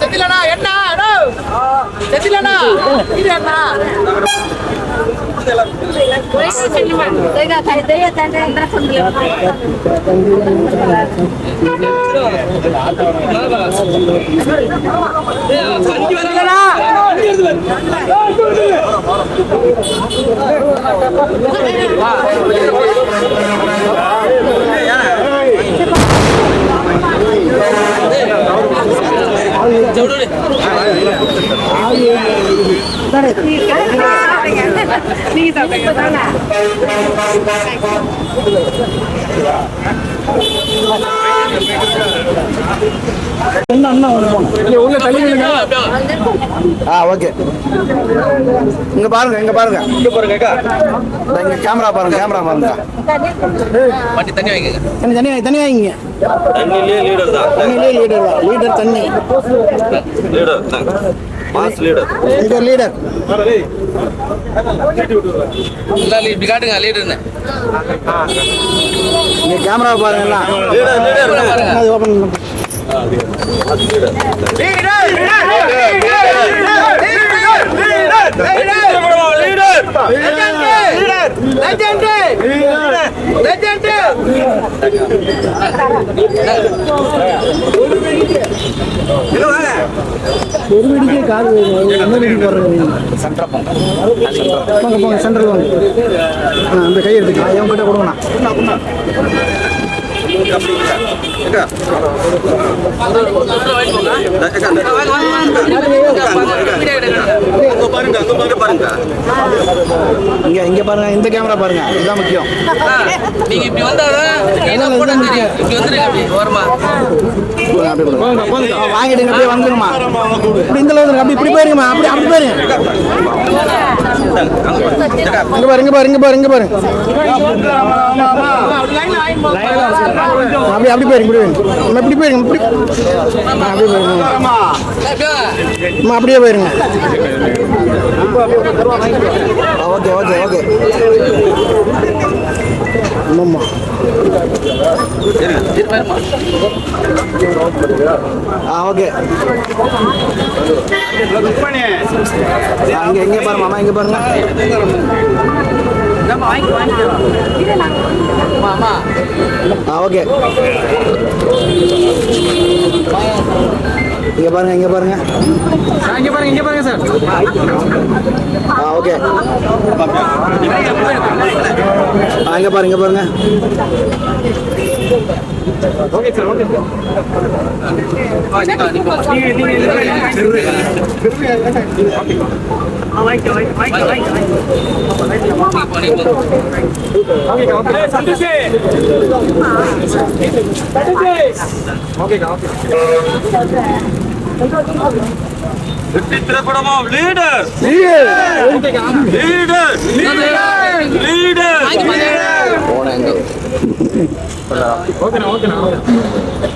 செத்திலண்ணா என்ன செத்திலண்ணா இது என்ன ஓகே இங்க பாருங்க இங்க பாருங்க இங்க பாருங்க இங்க கேமரா பாருங்க கேமரா பாருங்க வண்டி தண்ணி வாங்கிங்க தண்ணி தண்ணி வாங்கிங்க தண்ணிலே லீடர் தான் தண்ணிலே லீடர் தான் லீடர் தண்ணி லீடர் மாஸ் லீடர் இந்த லீடர் இப்படி காட்டுங்க லீடர்னு இங்க கேமரா பாருங்க எல்லாம் லீடர் அது ஓபன் ஒரு வெடிக்கே கார் என்ன வெடி போடுறது போங்க சென்ட்ரல் வாங்க அந்த கை எடுத்துக்கலாம் என் கிட்ட கொடுங்கண்ணா இங்க பாருங்க இந்த கேமரா பாருங்க இதுதான் முக்கியம் நீங்க இப்படி வந்தாதான் இப்படி வந்துருங்க ஓரமா வாங்கிடுங்க அப்படியே வந்துருமா இப்படி இந்த அளவுக்கு அப்படி இப்படி போயிருங்கம்மா அப்படி அப்படி போயிருங்க இங்க பாருங்க பாருங்க பாருங்க பாருங்க அப்படி அப்படி போயிருங்க இப்படி போயிருங்க இப்படி அப்படியே போயிருங்க அப்படியே போயிருங்க ஓகே ஓகே ஓகே ஆமாம்மா ஓகே இங்க எங்க பாருங்க மாமா இங்க பாருங்க ஓகே இங்க பாருங்க இங்க பாருங்க இங்க பாருங்க சார் ஓகே இங்க பாருங்க பாருங்க ஓகே சார் ஓகே திரைப்படமாம் லீடர்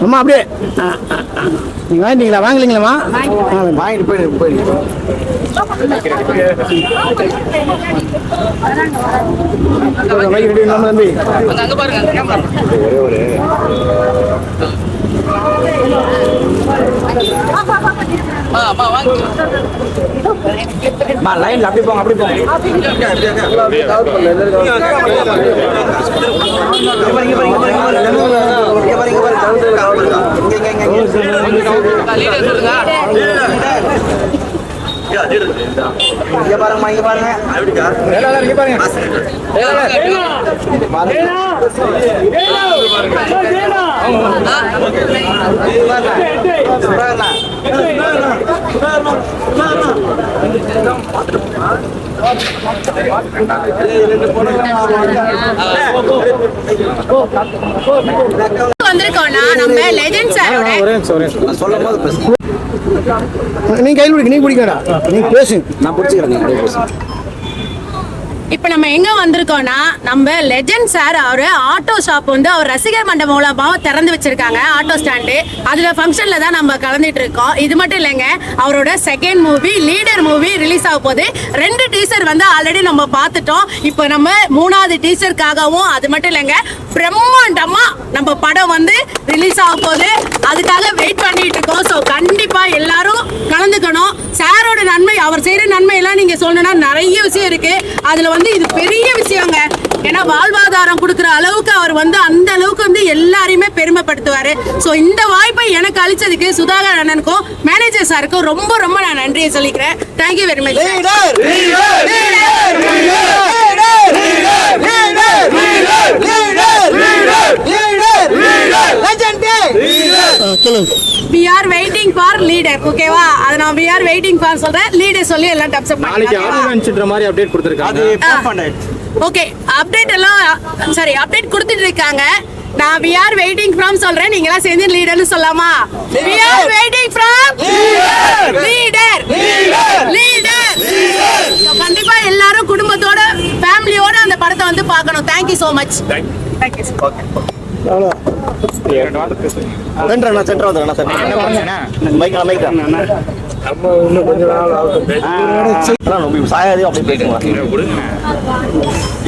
அம்மா அப்படியே நீங்க வாங்கிட்டீங்களா வாங்கலீங்களாம்மா வாங்கிட்டு போயிடு தம்பி அங்க பாருங்க லைன்ல அப்படி போங்க அப்படி போங்க இங்க பாருங்கம்மா, இங்க பாருங்க. இங்க பாருங்க. வந்திருக்கோம்னா நம்ம லெஜெண்ட் சாரோட சொல்லும் போது பேசு. நீ கையில் பிடிக்க, நீ பிடிக்கடா, நீ பேசு, நான் பிடிச்சிக்கிறேன். இப்ப நம்ம எங்க வந்திருக்கோம்னா நம்ம லெஜெண்ட் சார் அவரு ஆட்டோ ஷாப் வந்து அவர் ரசிகர் மண்டபம் மூலமா திறந்து வச்சிருக்காங்க ஆட்டோ ஸ்டாண்டு. அதுல ஃபங்க்ஷன்ல தான் நம்ம கலந்துட்டு இருக்கோம். இது மட்டும் இல்லைங்க, அவரோட second movie leader movie release ஆக போகுது. 2 டீசர் வந்து ஆல்ரெடி நம்ம பார்த்துட்டோம். இப்போ நம்ம 3வது டீசருக்காகவும் அது மட்டும் இல்லைங்க, பிரம்மாண்டமா நம்ம படம் வந்து ரிலீஸ் ஆக போகுது. அதுக்காக வெயிட் பண்ணிட்டு இருக்கோம். ஸோ கண்டிப்பா எல்லாரும் கலந்துக்கணும். சாரோட நன்மை, அவர் செய்யற நன்மை எல்லாம் நீங்க சொல்லணும்னா நிறைய விஷயம் இருக்கு. அதுல வந்து இது பெரிய விஷயங்க. ஏன்னா வாழ்வாதாரம் கொடுக்குற அளவுக்கு அவர் வந்து அந்த அளவுக்கு வந்து எல்லாரையுமே பெருமைப்படுத்துவாரு. ஸோ இந்த வாய்ப்பை எனக்கு அளிச்சதுக்கு சுதாகர் அண்ணனுக்கும் மேனேஜர் சாருக்கும் ரொம்ப ரொம்ப நான் நன்றியை சொல்லிக்கிறேன். Thank you very much. We are waiting for leader. ஓகேவா? அத நான் we are waiting for சொல்றேன். லீடர் சொல்லி எல்லாம் டப்ஸ் அப் நாளைக்கு ஆர்கனைஸ்ன்ற மாதிரி அப்டேட் கொடுத்திருக்காங்க. ஓகே, அப்டேட் எல்லாம் சரி அப்டேட் கொடுத்துட்டு இருக்காங்க. நான் we are waiting from சொல்றேன். நீங்க எல்லாம் சேர்ந்து லீடர்னு சொல்லலாமா? We are waiting from leader. So கண்டிப்பா எல்லாரும் குடும்பத்தோட ஃபேமிலியோட அந்த படத்தை வந்து பார்க்கணும். Thank you so much. Thank you.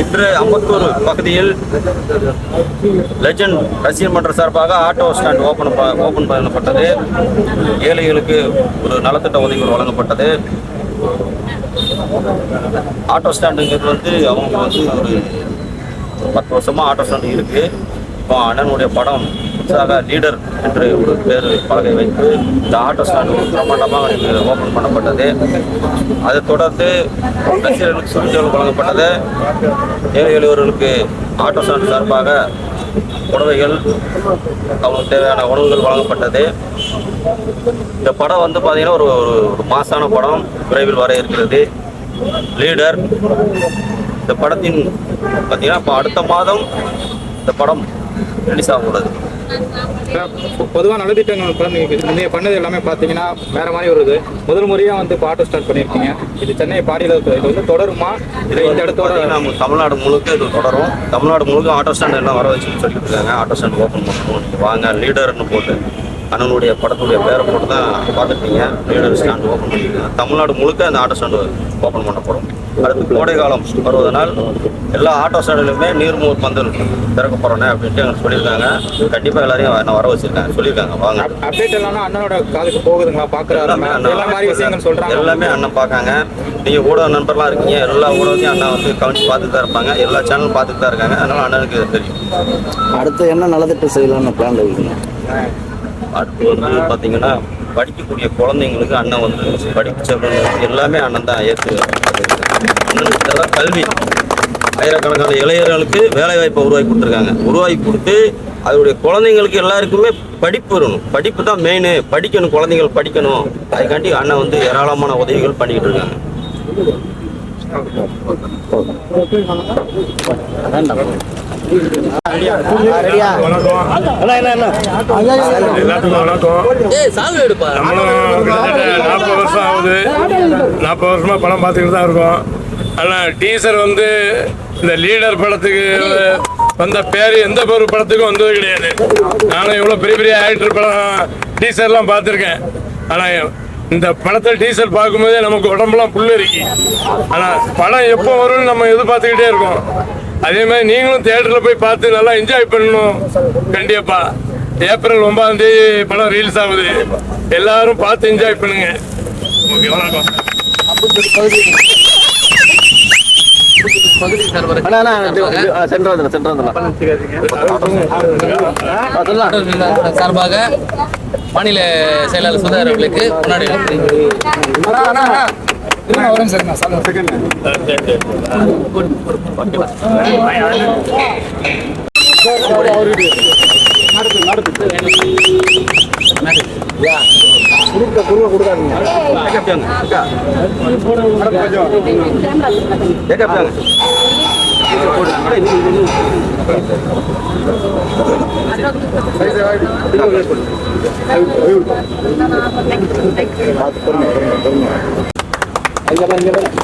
இன்று அம்பத்தூர் பகுதியில் லெஜெண்ட் ரசிகர் மன்ற சார்பாக ஆட்டோ ஸ்டாண்ட் ஓபன் பண்ணப்பட்டது. ஏழைகளுக்கு ஒரு நலத்திட்ட உதவிகள் வழங்கப்பட்டது. ஆட்டோ ஸ்டாண்டுங்கிறது வந்து அவங்க வந்து ஒரு 10 வருஷமா ஆட்டோ ஸ்டாண்டு இருக்கு. இப்போ அண்ணனுடைய படம் லீடர் என்று ஒரு பேர் பலகை வைத்து இந்த ஆட்டோ ஸ்டாண்டு பிரமாண்டமாக ஓபன் பண்ணப்பட்டது. அதை தொடர்ந்து ரசிகர்களுக்கு சுற்றுச்சூழல் வழங்கப்பட்டது. ஏழை எளியவர்களுக்கு ஆட்டோ ஸ்டாண்டு சார்பாக உணவுகள், அவங்களுக்கு தேவையான உணவுகள் வழங்கப்பட்டது. இந்த படம் வந்து பார்த்தீங்கன்னா ஒரு மாசான படம் விரைவில் வர இருக்கிறது. லீடர் இந்த படத்தின் பார்த்தீங்கன்னா இப்போ அடுத்த மாதம் இந்த படம் ரிலீஸ் ஆகக்கூடாது. பொதுவாக நலத்திட்டங்கள் நீங்கள் பண்ணது எல்லாமே பார்த்தீங்கன்னா வேற மாதிரி வருது. முதல் முறையாக வந்து இப்போ ஆட்டோ ஸ்டார்ட் பண்ணியிருக்கீங்க. இது சென்னை பாடியில் இது வந்து தொடருமா? இது இந்த இடத்தோட நம்ம தமிழ்நாடு முழுக்க இது தொடரும். தமிழ்நாடு முழுக்க ஆட்டோ ஸ்டாண்ட் எல்லாம் வர வச்சுன்னு சொல்லிட்டு இருக்காங்க. ஆட்டோ ஸ்டாண்ட் ஓப்பன் பண்ணணும், நீங்கள் வாங்க லீடர்னு போட்டு அண்ணனுடைய படத்துடைய பேரை போட்டு தான் பார்த்துருக்கீங்க. லீடர் ஸ்டாண்ட் ஓப்பன் பண்ணியிருக்காங்க. தமிழ்நாடு முழுக்க அந்த ஆட்டோ ஸ்டாண்டு ஓப்பன் பண்ணப்படும். அடுத்து கோடை காலம் வருவதனால் எல்லா ஆட்டோ ஸ்டாண்டுலையுமே நீர்மூர் பந்தல் திறக்க போகிறோன்னே அப்படின்ட்டு எங்களுக்கு சொல்லியிருக்காங்க. கண்டிப்பாக எல்லாரையும் என்ன வர வச்சுருக்காங்க, சொல்லியிருக்காங்க. வாங்க. அப்டேட் எல்லாம் அண்ணனோட காதுக்கு போகுதுங்களா? பார்க்குறாரு எல்லாமே அண்ணன் பார்க்காங்க. நீங்கள் ஊடக நண்பர்லாம் இருக்கீங்க, எல்லா ஊடகத்தையும் அண்ணன் வந்து கவனித்து பார்த்துட்டு தான் இருப்பாங்க. எல்லா சேனலும் பார்த்துட்டு தான் இருக்காங்க. அதனால் அண்ணனுக்கு தெரியும். அடுத்து என்ன நலத்திட்டம் செய்யலாம்னு பிளான் வைக்கணும். அடுத்து வந்து பார்த்தீங்கன்னா படிக்கக்கூடிய குழந்தைங்களுக்கு அண்ணன் வந்து படிப்பு செல்வங்களுக்கு எல்லாமே அண்ணன் தான் ஏற்று அண்ணனுக்கு கல்வி. ஆயிரக்கணக்கான இளைஞர்களுக்கு வேலைவாய்ப்பை உருவாக்கி கொடுத்துருக்காங்க. உருவாக்கி கொடுத்து அதோடைய குழந்தைங்களுக்கு எல்லாருக்குமே படிப்பு வரணும். படிப்பு தான் மெயின். படிக்கணும், குழந்தைகள் படிக்கணும். அதுக்காண்டி அண்ணன் வந்து ஏராளமான உதவிகள் பண்ணிக்கிட்டு இருக்காங்க. எல்லாத்துக்கும் வணக்கம். 40 வருஷம் ஆகுது. 40 வருஷமா படம் பார்த்துக்கிட்டு தான் இருக்கோம். ஆனால் டீசர் வந்து இந்த லீடர் படத்துக்கு வந்த பேர் எந்த ஒரு படத்துக்கும் வந்தது கிடையாது. நானும் இவ்வளோ பெரிய பெரிய ஆக்டர் படம் டீசர்லாம் பார்த்துருக்கேன். ஆனால் இந்த படத்தை டீசர் பார்க்கும்போதே நமக்கு உடம்புலாம் புல்லரிக்கி. ஆனால் படம் எப்போ வரும்னு நம்ம எதிர்பார்த்துக்கிட்டே இருக்கோம். அதே மாதிரி நீங்களும் தியேட்டரில் போய் பார்த்து நல்லா என்ஜாய் பண்ணணும். கண்டிப்பா ஏப்ரல் 9ஆம் தேதி படம் ரிலீஸ் ஆகுது. எல்லாரும் பார்த்து என்ஜாய் பண்ணுங்க. ஓகே, வணக்கம். சார்பாக மாநில செயலாளர் சுதாகர் அவர்களுக்கு முன்னாடி இங்க பாருங்க